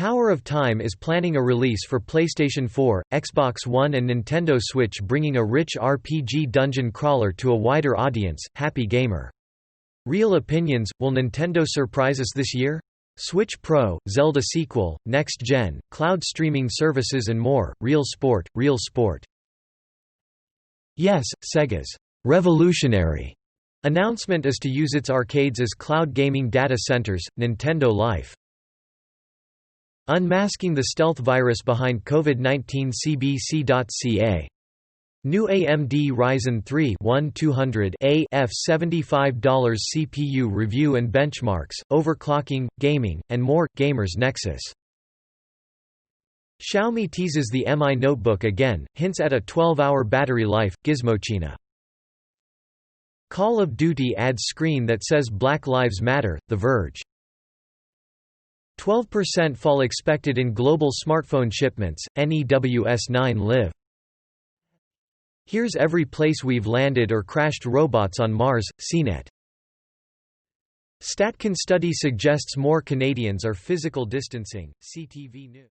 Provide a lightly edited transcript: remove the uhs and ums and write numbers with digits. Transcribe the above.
Tower of Time is planning a release for PlayStation 4, Xbox One and Nintendo Switch, bringing a rich RPG dungeon crawler to a wider audience. Happy Gamer. Real opinions, will Nintendo surprise us this year? Switch Pro, Zelda sequel, next gen, cloud streaming services and more. Real Sport, Real Sport. Yes, Sega's revolutionary announcement is to use its arcades as cloud gaming data centers. Nintendo Life. Unmasking the stealth virus behind COVID-19. CBC.ca. New AMD Ryzen 3 1200A $75 CPU review and benchmarks, overclocking, gaming, and more. Gamers Nexus. Xiaomi teases the Mi notebook again, hints at a 12-hour battery life. Gizmochina. Call of Duty adds screen that says Black Lives Matter. The Verge. 12% fall expected in global smartphone shipments. NEWS9 Live. Here's every place we've landed or crashed robots on Mars. CNET. StatCan study suggests more Canadians are physical distancing. CTV News.